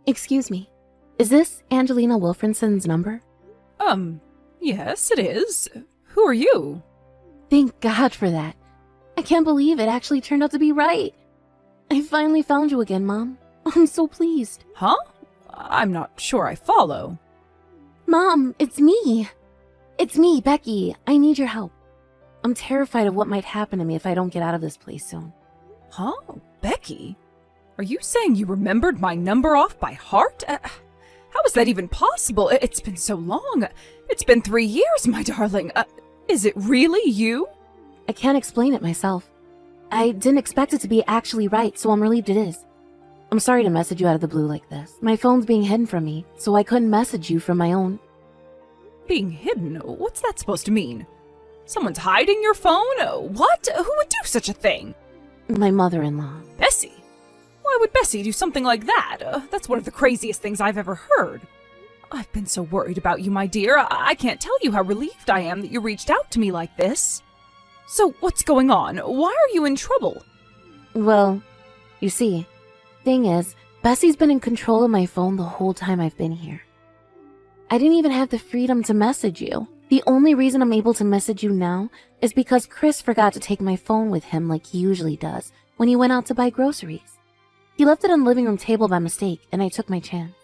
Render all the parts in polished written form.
Excuse me. Is this Angelina Wilfridson's number? Yes, it is. Who are you? Thank God for that. I can't believe it actually turned out to be right. I finally found you again, Mom. I'm so pleased. Huh? I'm not sure I follow. Mom, it's me. It's me, Becky. I need your help. I'm terrified of what might happen to me if I don't get out of this place soon. Huh? Becky? Are you saying you remembered my number off by heart? How is that even possible? It's been so long. It's been 3 years, my darling. Is it really you? I can't explain it myself. I didn't expect it to be actually right, so I'm relieved it is. I'm sorry to message you out of the blue like this. My phone's being hidden from me, so I couldn't message you from my own. Being hidden? What's that supposed to mean? Someone's hiding your phone? What? Who would do such a thing? My mother-in-law. Bessie? Why would Bessie do something like that? That's one of the craziest things I've ever heard. I've been so worried about you, my dear. I can't tell you how relieved I am that you reached out to me like this. So, what's going on? Why are you in trouble? Well, you see, thing is, Bessie's been in control of my phone the whole time I've been here. I didn't even have the freedom to message you. The only reason I'm able to message you now is because Chris forgot to take my phone with him like he usually does when he went out to buy groceries. He left it on the living room table by mistake, and I took my chance.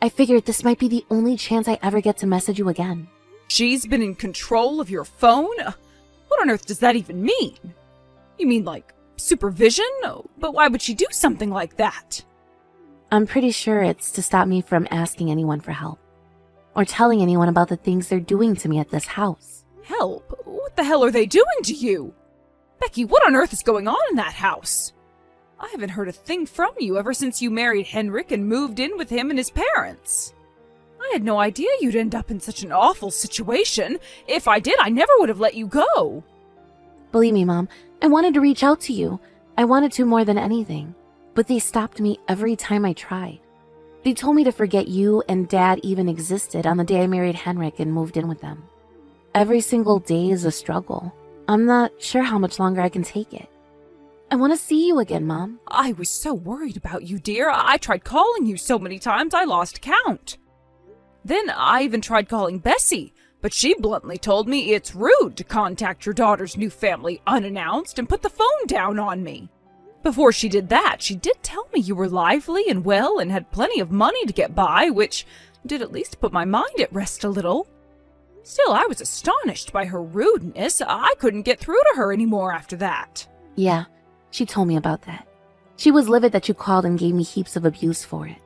I figured this might be the only chance I ever get to message you again. She's been in control of your phone? What on earth does that even mean? You mean like supervision? But why would she do something like that? I'm pretty sure it's to stop me from asking anyone for help, or telling anyone about the things they're doing to me at this house. Help? What the hell are they doing to you? Becky, what on earth is going on in that house? I haven't heard a thing from you ever since you married Henrik and moved in with him and his parents. I had no idea you'd end up in such an awful situation. If I did, I never would have let you go. Believe me, Mom, I wanted to reach out to you. I wanted to more than anything, but they stopped me every time I tried. They told me to forget you and Dad even existed on the day I married Henrik and moved in with them. Every single day is a struggle. I'm not sure how much longer I can take it. I want to see you again, Mom. I was so worried about you, dear. I tried calling you so many times I lost count. Then I even tried calling Bessie, but she bluntly told me it's rude to contact your daughter's new family unannounced and put the phone down on me. Before she did that, she did tell me you were lively and well and had plenty of money to get by, which did at least put my mind at rest a little. Still, I was astonished by her rudeness. I couldn't get through to her anymore after that. Yeah, she told me about that. She was livid that you called and gave me heaps of abuse for it.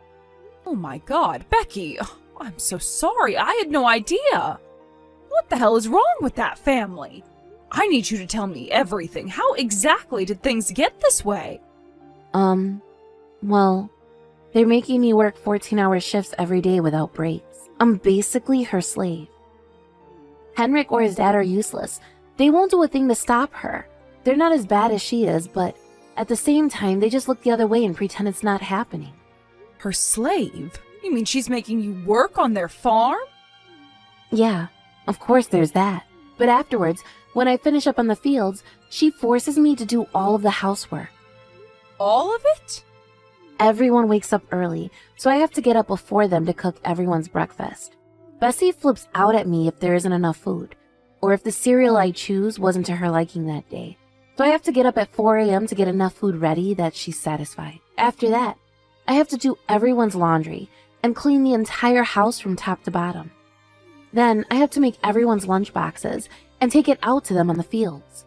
Oh my God, Becky, I'm so sorry. I had no idea. What the hell is wrong with that family? I need you to tell me everything. How exactly did things get this way? Well, they're making me work 14-hour shifts every day without breaks. I'm basically her slave. Henrik or his dad are useless. They won't do a thing to stop her. They're not as bad as she is, but at the same time, they just look the other way and pretend it's not happening. Her slave? You mean she's making you work on their farm? Yeah, of course there's that. But afterwards, when I finish up on the fields, she forces me to do all of the housework. All of it? Everyone wakes up early, so I have to get up before them to cook everyone's breakfast. Bessie flips out at me if there isn't enough food, or if the cereal I choose wasn't to her liking that day. So I have to get up at 4 a.m. to get enough food ready that she's satisfied. After that, I have to do everyone's laundry and clean the entire house from top to bottom. Then I have to make everyone's lunch boxes and take it out to them on the fields.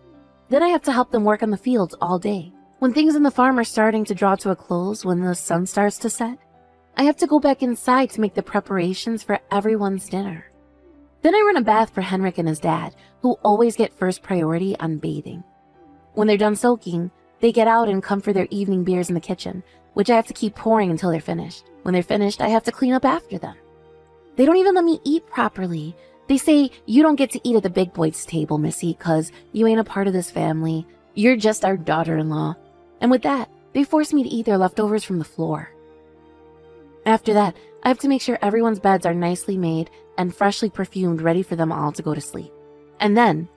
Then I have to help them work on the fields all day. When things in the farm are starting to draw to a close, when the sun starts to set, I have to go back inside to make the preparations for everyone's dinner. Then I run a bath for Henrik and his dad, who always get first priority on bathing. When they're done soaking, they get out and come for their evening beers in the kitchen, which I have to keep pouring until they're finished. When they're finished, I have to clean up after them. They don't even let me eat properly. They say, "You don't get to eat at the big boys' table, Missy, 'cause you ain't a part of this family. You're just our daughter-in-law." And with that, they force me to eat their leftovers from the floor. After that, I have to make sure everyone's beds are nicely made and freshly perfumed, ready for them all to go to sleep. And then,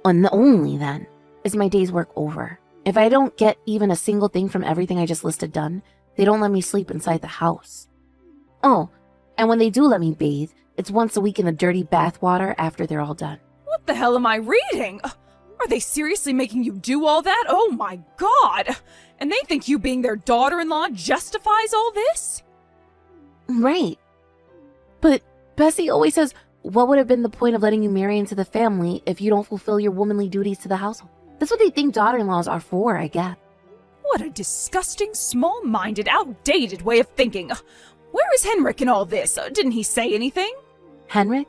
and only then, is my day's work over. If I don't get even a single thing from everything I just listed done, they don't let me sleep inside the house. Oh, and when they do let me bathe, it's once a week in the dirty bath water after they're all done. What the hell am I reading? Are they seriously making you do all that? Oh my god! And they think you being their daughter-in-law justifies all this? Right. But Bessie always says, what would have been the point of letting you marry into the family if you don't fulfill your womanly duties to the household? That's what they think daughter-in-laws are for, I guess. What a disgusting, small-minded, outdated way of thinking. Where is Henrik in all this? Didn't he say anything? Henrik?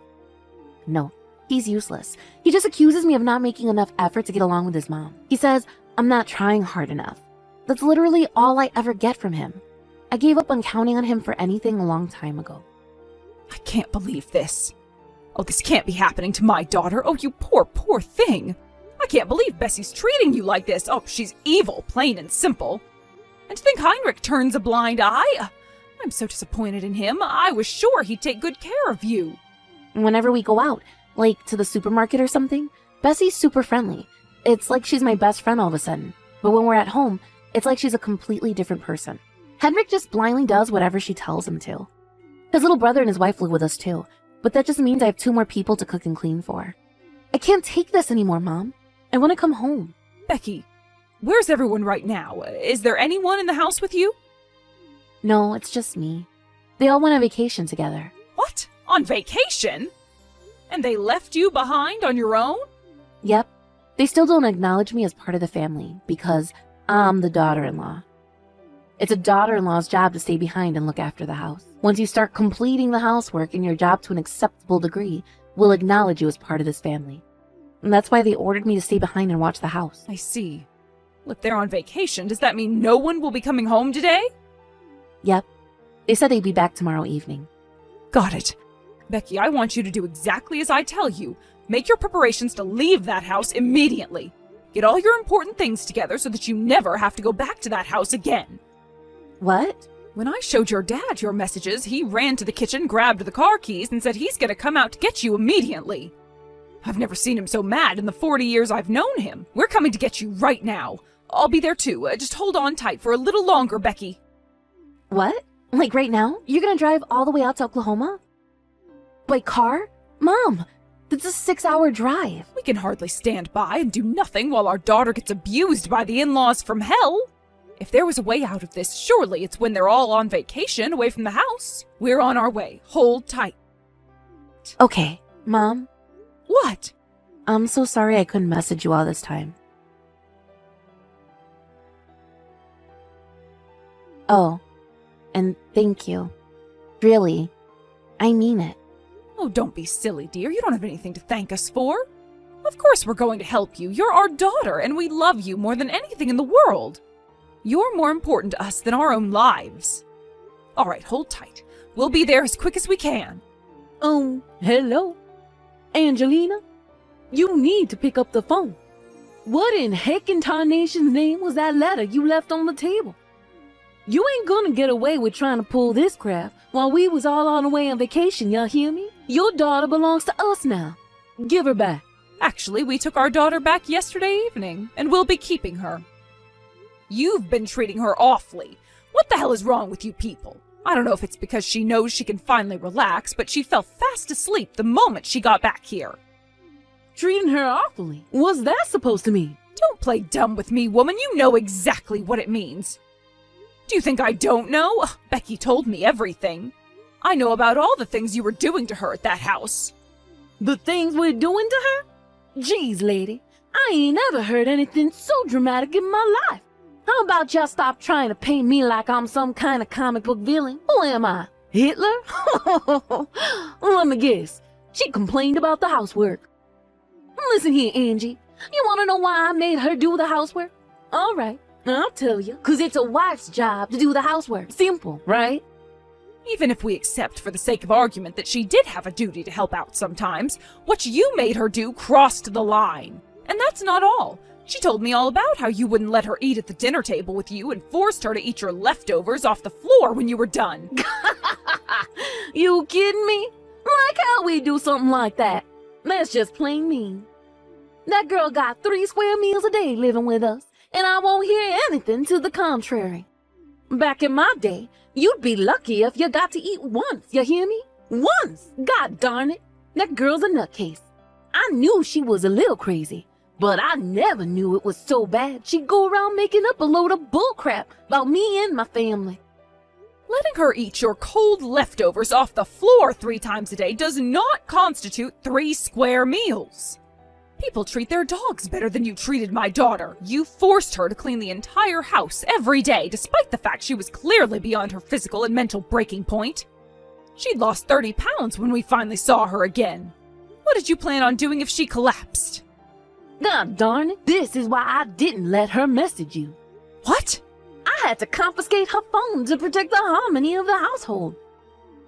No, he's useless. He just accuses me of not making enough effort to get along with his mom. He says I'm not trying hard enough. That's literally all I ever get from him. I gave up on counting on him for anything a long time ago. I can't believe this. Oh, this can't be happening to my daughter. Oh, you poor, poor thing. I can't believe Bessie's treating you like this. Oh, she's evil, plain and simple. And to think Heinrich turns a blind eye. I'm so disappointed in him. I was sure he'd take good care of you. Whenever we go out, like to the supermarket or something, Bessie's super friendly. It's like she's my best friend all of a sudden. But when we're at home, it's like she's a completely different person. Henrik just blindly does whatever she tells him to. His little brother and his wife live with us too, but that just means I have 2 more people to cook and clean for. I can't take this anymore, Mom. I want to come home. Becky, where's everyone right now? Is there anyone in the house with you? No, it's just me. They all went on vacation together. What? On vacation? And they left you behind on your own? Yep. They still don't acknowledge me as part of the family because I'm the daughter-in-law. It's a daughter-in-law's job to stay behind and look after the house. Once you start completing the housework in your job to an acceptable degree, we'll acknowledge you as part of this family. And that's why they ordered me to stay behind and watch the house. I see. Well, if they're on vacation, does that mean no one will be coming home today? Yep. They said they'd be back tomorrow evening. Got it. Becky, I want you to do exactly as I tell you. Make your preparations to leave that house immediately. Get all your important things together so that you never have to go back to that house again. What? When I showed your dad your messages, he ran to the kitchen, grabbed the car keys, and said he's going to come out to get you immediately. I've never seen him so mad in the 40 years I've known him. We're coming to get you right now. I'll be there too. Just hold on tight for a little longer, Becky. What? Like right now? You're gonna drive all the way out to Oklahoma? By car? Mom, that's a 6-hour drive. We can hardly stand by and do nothing while our daughter gets abused by the in-laws from hell. If there was a way out of this, surely it's when they're all on vacation away from the house. We're on our way. Hold tight. Okay, Mom. What? I'm so sorry I couldn't message you all this time. Oh, and thank you. Really, I mean it. Oh, don't be silly, dear. You don't have anything to thank us for. Of course we're going to help you. You're our daughter, and we love you more than anything in the world. You're more important to us than our own lives. All right, hold tight. We'll be there as quick as we can. Oh, hello. Angelina, you need to pick up the phone. What in heckin' tarnation's name was that letter you left on the table? You ain't gonna get away with trying to pull this crap while we was all on the way on vacation, y'all hear me? Your daughter belongs to us now. Give her back. Actually, we took our daughter back yesterday evening, and we'll be keeping her. You've been treating her awfully. What the hell is wrong with you people? I don't know if it's because she knows she can finally relax, but she fell fast asleep the moment she got back here. Treating her awfully. What's that supposed to mean? Don't play dumb with me, woman. You know exactly what it means. Do you think I don't know? Ugh, Becky told me everything. I know about all the things you were doing to her at that house. The things we're doing to her? Geez, lady, I ain't ever heard anything so dramatic in my life. How about y'all stop trying to paint me like I'm some kind of comic book villain? Who am I? Hitler? Let me guess. She complained about the housework. Listen here, Angie. You want to know why I made her do the housework? All right, I'll tell you. 'Cause it's a wife's job to do the housework. Simple, right? Even if we accept for the sake of argument that she did have a duty to help out sometimes, what you made her do crossed the line. And that's not all. She told me all about how you wouldn't let her eat at the dinner table with you and forced her to eat your leftovers off the floor when you were done. You kidding me? Like how we do something like that? That's just plain mean. That girl got 3 square meals a day living with us, and I won't hear anything to the contrary. Back in my day, You'd be lucky if you got to eat once, you hear me? Once! God darn it! That girl's a nutcase. I knew she was a little crazy, but I never knew it was so bad she'd go around making up a load of bullcrap about me and my family. Letting her eat your cold leftovers off the floor 3 times a day does not constitute 3 square meals. People treat their dogs better than you treated my daughter. You forced her to clean the entire house every day, despite the fact she was clearly beyond her physical and mental breaking point. She'd lost 30 pounds when we finally saw her again. What did you plan on doing if she collapsed? God darn it, this is why I didn't let her message you. What? I had to confiscate her phone to protect the harmony of the household.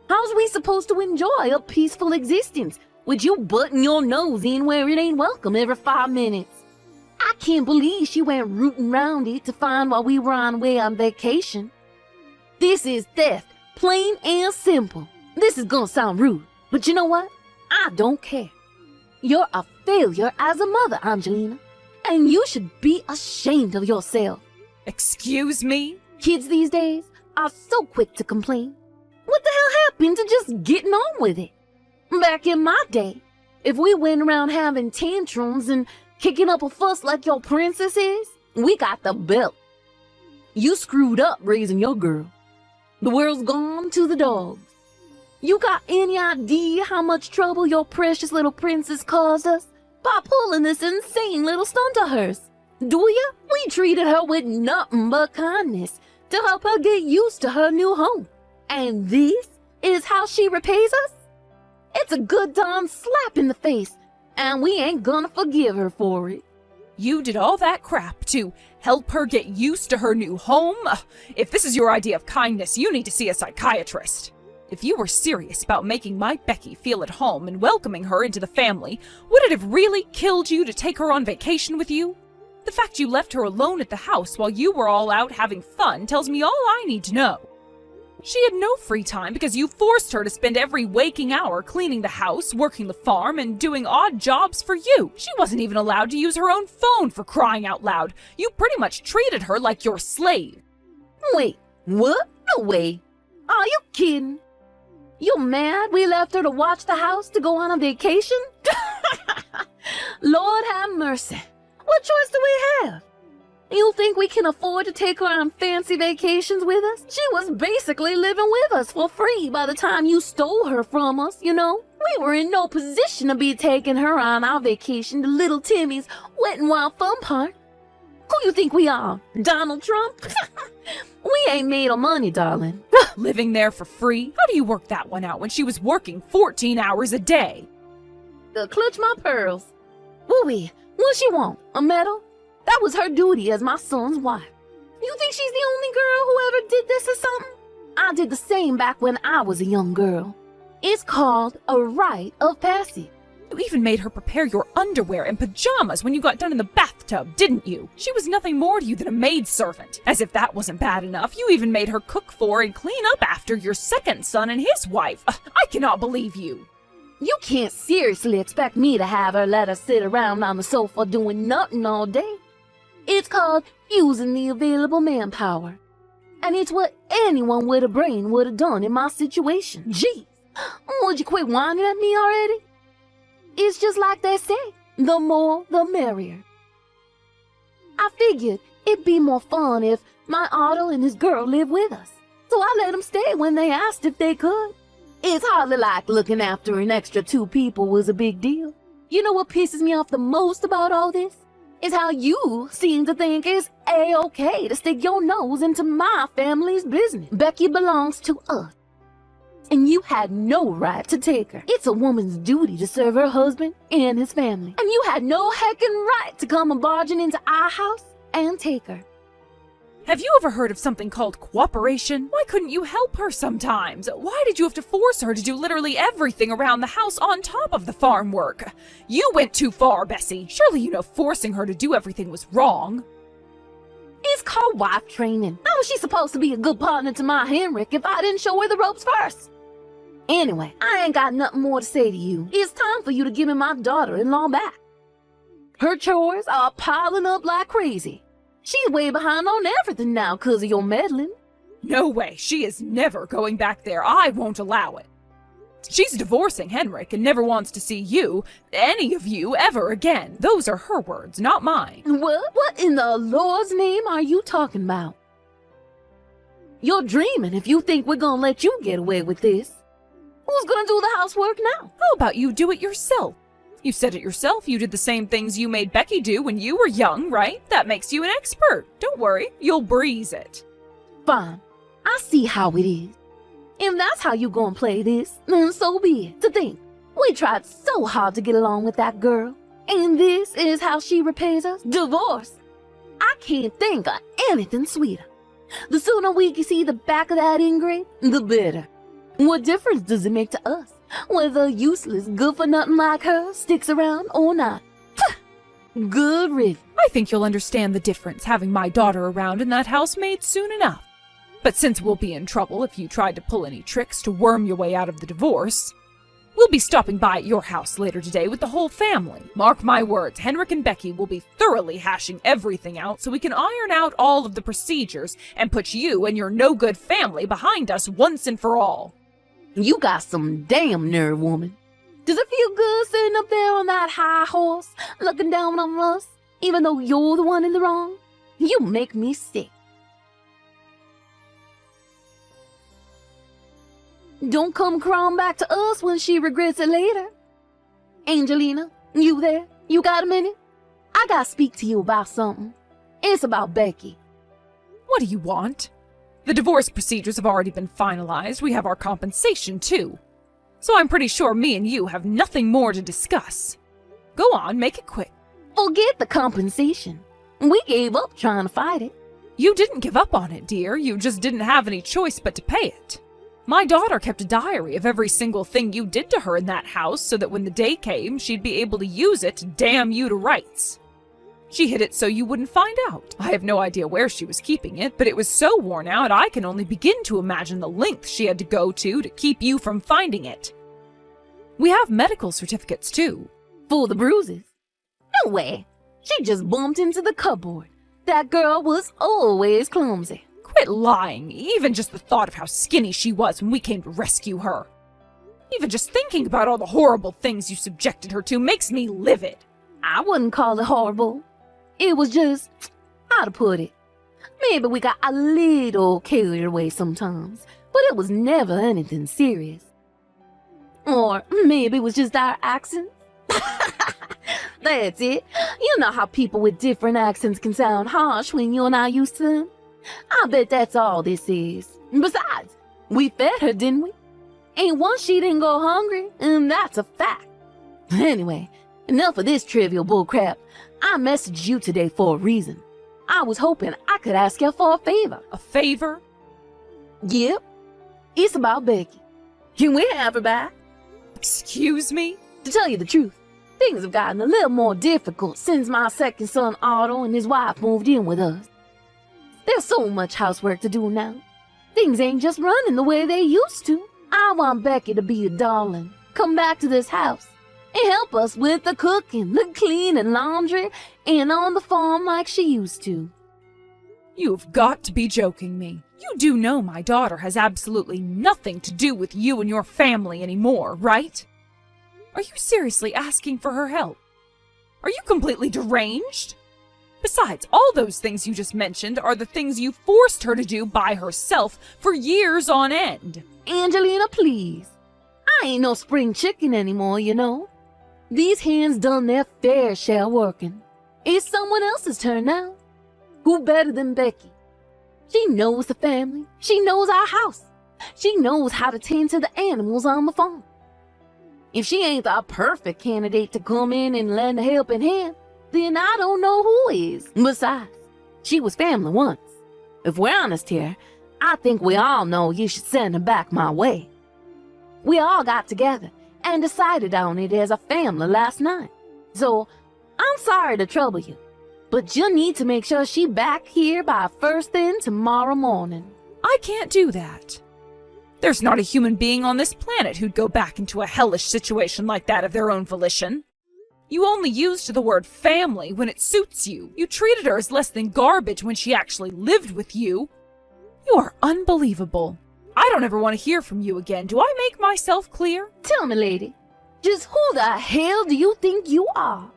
How's we supposed to enjoy a peaceful existence with you butting your nose in where it ain't welcome every 5 minutes? I can't believe she went rooting round it to find while we were on vacation. This is theft, plain and simple. This is gonna sound rude, but you know what? I don't care. You're a failure as a mother, Angelina, and you should be ashamed of yourself. Excuse me? Kids these days are so quick to complain. What the hell happened to just getting on with it? Back in my day, if we went around having tantrums and kicking up a fuss like your princess is, we got the belt. You screwed up raising your girl. The world's gone to the dogs. You got any idea how much trouble your precious little princess caused us by pulling this insane little stunt of hers? Do ya? We treated her with nothing but kindness to help her get used to her new home. And this is how she repays us? It's a good darn slap in the face, and we ain't gonna forgive her for it. You did all that crap to help her get used to her new home? If this is your idea of kindness, you need to see a psychiatrist. If you were serious about making my Becky feel at home and welcoming her into the family, would it have really killed you to take her on vacation with you? The fact you left her alone at the house while you were all out having fun tells me all I need to know. She had no free time because you forced her to spend every waking hour cleaning the house, working the farm, and doing odd jobs for you. She wasn't even allowed to use her own phone, for crying out loud. You pretty much treated her like your slave. Wait, what? No way. Are you kidding? You mad we left her to watch the house to go on a vacation? Lord have mercy. What choice do we have? You think we can afford to take her on fancy vacations with us? She was basically living with us for free by the time you stole her from us, you know? We were in no position to be taking her on our vacation to Little Timmy's Wet n Wild Fun Park. Who you think we are, Donald Trump? We ain't made of money, darling. Living there for free? How do you work that one out when she was working 14 hours a day? Clutch my pearls. Wooey, what she want? A medal? That was her duty as my son's wife. You think she's the only girl who ever did this or something? I did the same back when I was a young girl. It's called a rite of passage. You even made her prepare your underwear and pajamas when you got done in the bathtub, didn't you? She was nothing more to you than a maidservant. As if that wasn't bad enough, you even made her cook for and clean up after your second son and his wife. I cannot believe you. You can't seriously expect me to have her let her sit around on the sofa doing nothing all day. It's called using the available manpower. And it's what anyone with a brain would have done in my situation. Jeez, would you quit whining at me already? It's just like they say, the more the merrier. I figured it'd be more fun if my Otto and his girl lived with us. So I let them stay when they asked if they could. It's hardly like looking after an extra 2 people was a big deal. You know what pisses me off the most about all this? Is how you seem to think it's A-okay to stick your nose into my family's business. Becky belongs to us. And you had no right to take her. It's a woman's duty to serve her husband and his family. And you had no heckin' right to come barging into our house and take her. Have you ever heard of something called cooperation? Why couldn't you help her sometimes? Why did you have to force her to do literally everything around the house on top of the farm work? You went too far, Bessie. Surely you know forcing her to do everything was wrong. It's called wife training. How was she supposed to be a good partner to my Henrik if I didn't show her the ropes first? Anyway, I ain't got nothing more to say to you. It's time for you to give me my daughter-in-law back. Her chores are piling up like crazy. She's way behind on everything now 'cause of your meddling. No way, she is never going back there. I won't allow it. She's divorcing Henrik and never wants to see you, any of you, ever again. Those are her words, not mine. What in the Lord's name are you talking about? You're dreaming if you think we're gonna let you get away with this. Who's gonna do the housework now? How about you do it yourself? You said it yourself, you did the same things you made Becky do when you were young, right? That makes you an expert. Don't worry, you'll breeze it. Fine. I see how it is. If that's how you gonna play this, then so be it. To think, we tried so hard to get along with that girl, and this is how she repays us? Divorce. I can't think of anything sweeter. The sooner we can see the back of that ingrate, the better. What difference does it make to us whether a useless, good-for-nothing like her sticks around or not? Good riddance. I think you'll understand the difference having my daughter around in that housemaid soon enough. But since we'll be in trouble if you tried to pull any tricks to worm your way out of the divorce, we'll be stopping by at your house later today with the whole family. Mark my words, Henrik and Becky will be thoroughly hashing everything out so we can iron out all of the procedures and put you and your no-good family behind us once and for all. You got some damn nerve, woman. Does it feel good sitting up there on that high horse, looking down on us, even though you're the one in the wrong? You make me sick. Don't come crawling back to us when she regrets it later. Angelina, you there? You got a minute? I gotta speak to you about something. It's about Becky. What do you want? The divorce procedures have already been finalized. We have our compensation, too. So I'm pretty sure me and you have nothing more to discuss. Go on, make it quick. Forget the compensation. We gave up trying to fight it. You didn't give up on it, dear. You just didn't have any choice but to pay it. My daughter kept a diary of every single thing you did to her in that house so that when the day came, she'd be able to use it to damn you to rights. She hid it so you wouldn't find out. I have no idea where she was keeping it, but it was so worn out I can only begin to imagine the length she had to go to keep you from finding it. We have medical certificates, too. For the bruises? No way. She just bumped into the cupboard. That girl was always clumsy. Quit lying. Even just the thought of how skinny she was when we came to rescue her. Even just thinking about all the horrible things you subjected her to makes me livid. I wouldn't call it horrible. It was just, how to put it? Maybe we got a little carried away sometimes, but it was never anything serious. Or maybe it was just our accents. That's it. You know how people with different accents can sound harsh when you're not used to them? I bet that's all this is. Besides, we fed her, didn't we? Ain't one she didn't go hungry, and that's a fact. Anyway, enough of this trivial bullcrap. I messaged you today for a reason. I was hoping I could ask you for a favor. A favor? Yep. It's about Becky. Can we have her back? Excuse me? To tell you the truth, things have gotten a little more difficult since my second son Otto and his wife moved in with us. There's so much housework to do now. Things ain't just running the way they used to. I want Becky to be a darling, come back to this house, and help us with the cooking, the cleaning, laundry, and on the farm like she used to. You've got to be joking me. You do know my daughter has absolutely nothing to do with you and your family anymore, right? Are you seriously asking for her help? Are you completely deranged? Besides, all those things you just mentioned are the things you forced her to do by herself for years on end. Angelina, please. I ain't no spring chicken anymore, you know. These hands done their fair share working. It's someone else's turn now. Who better than Becky? She knows the family. She knows our house. She knows how to tend to the animals on the farm. If she ain't the perfect candidate to come in and lend a helping hand, then I don't know who is. Besides, she was family once. If we're honest here, I think we all know you should send her back my way. We all got together and decided on it as a family last night. So, I'm sorry to trouble you, but you need to make sure she back here by first thing tomorrow morning. I can't do that. There's not a human being on this planet who'd go back into a hellish situation like that of their own volition. You only used the word family when it suits you. You treated her as less than garbage when she actually lived with you. You are unbelievable. I don't ever want to hear from you again. Do I make myself clear? Tell me, lady, just who the hell do you think you are?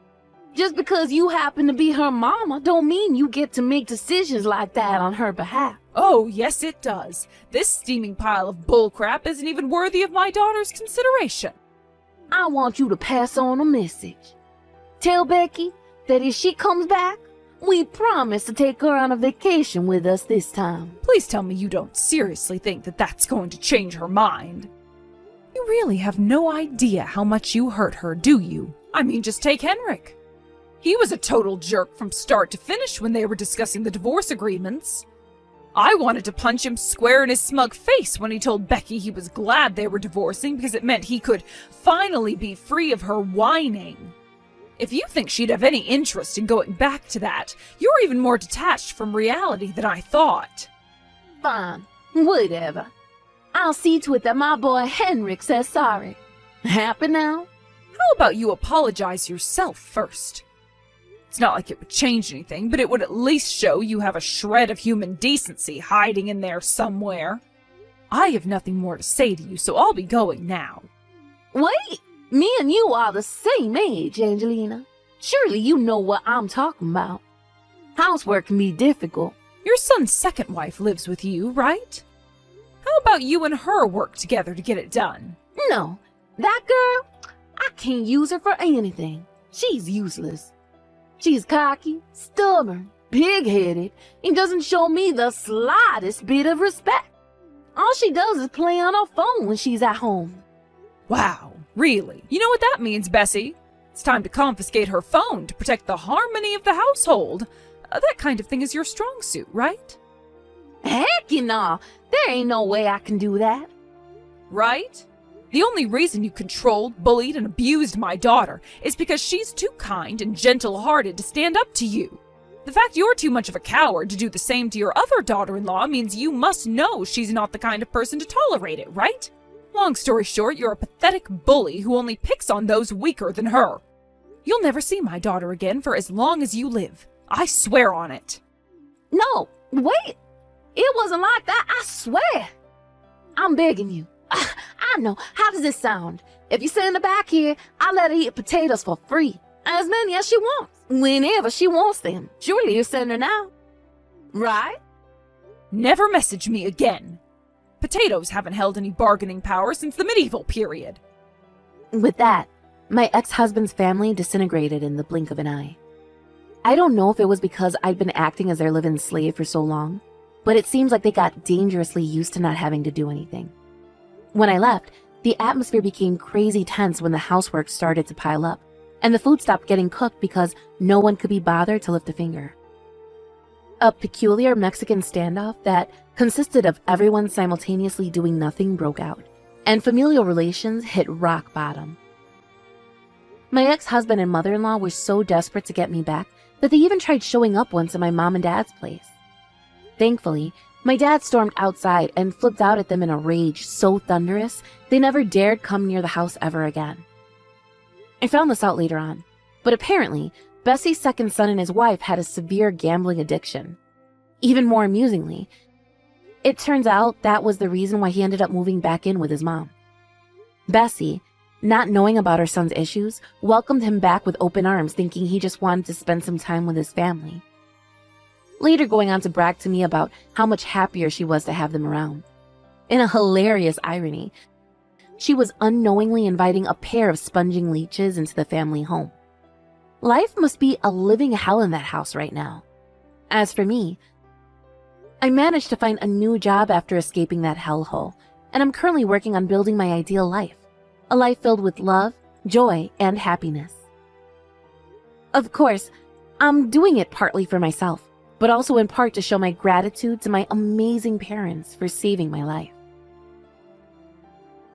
Just because you happen to be her mama don't mean you get to make decisions like that on her behalf. Oh, yes it does. This steaming pile of bullcrap isn't even worthy of my daughter's consideration. I want you to pass on a message. Tell Becky that if she comes back, we promise to take her on a vacation with us this time. Please tell me you don't seriously think that that's going to change her mind. You really have no idea how much you hurt her, do you? I mean, just take Henrik. He was a total jerk from start to finish when they were discussing the divorce agreements. I wanted to punch him square in his smug face when he told Becky he was glad they were divorcing because it meant he could finally be free of her whining. If you think she'd have any interest in going back to that, you're even more detached from reality than I thought. Fine, whatever. I'll see to it that my boy Henrik says sorry. Happy now? How about you apologize yourself first? It's not like it would change anything, but it would at least show you have a shred of human decency hiding in there somewhere. I have nothing more to say to you, so I'll be going now. Wait, me and you are the same age, Angelina. Surely you know what I'm talking about. Housework can be difficult. Your son's second wife lives with you, right? How about you and her work together to get it done? No, that girl, I can't use her for anything. She's useless. She's cocky, stubborn, pig-headed, and doesn't show me the slightest bit of respect. All she does is play on her phone when she's at home. Wow, really? You know what that means, Bessie? It's time to confiscate her phone to protect the harmony of the household. That kind of thing is your strong suit, right? Heck no, there ain't no way I can do that. Right? The only reason you controlled, bullied, and abused my daughter is because she's too kind and gentle-hearted to stand up to you. The fact you're too much of a coward to do the same to your other daughter-in-law means you must know she's not the kind of person to tolerate it, right? Long story short, you're a pathetic bully who only picks on those weaker than her. You'll never see my daughter again for as long as you live. I swear on it. No, wait. It wasn't like that, I swear. I'm begging you. I know. How does this sound? If you send her back here, I'll let her eat potatoes for free. As many as she wants. Whenever she wants them. Surely you send her now. Right? Never message me again. Potatoes haven't held any bargaining power since the medieval period. With that, my ex-husband's family disintegrated in the blink of an eye. I don't know if it was because I'd been acting as their live-in slave for so long, but it seems like they got dangerously used to not having to do anything. When I left, the atmosphere became crazy tense when the housework started to pile up, and the food stopped getting cooked because no one could be bothered to lift a finger. A peculiar Mexican standoff that consisted of everyone simultaneously doing nothing broke out, and familial relations hit rock bottom. My ex-husband and mother-in-law were so desperate to get me back that they even tried showing up once at my mom and dad's place. Thankfully, my dad stormed outside and flipped out at them in a rage so thunderous they never dared come near the house ever again. I found this out later on, but apparently, Bessie's second son and his wife had a severe gambling addiction. Even more amusingly, it turns out that was the reason why he ended up moving back in with his mom. Bessie, not knowing about her son's issues, welcomed him back with open arms, thinking he just wanted to spend some time with his family. Later going on to brag to me about how much happier she was to have them around. In a hilarious irony, she was unknowingly inviting a pair of sponging leeches into the family home. Life must be a living hell in that house right now. As for me, I managed to find a new job after escaping that hellhole, and I'm currently working on building my ideal life. A life filled with love, joy, and happiness. Of course, I'm doing it partly for myself, but also in part to show my gratitude to my amazing parents for saving my life.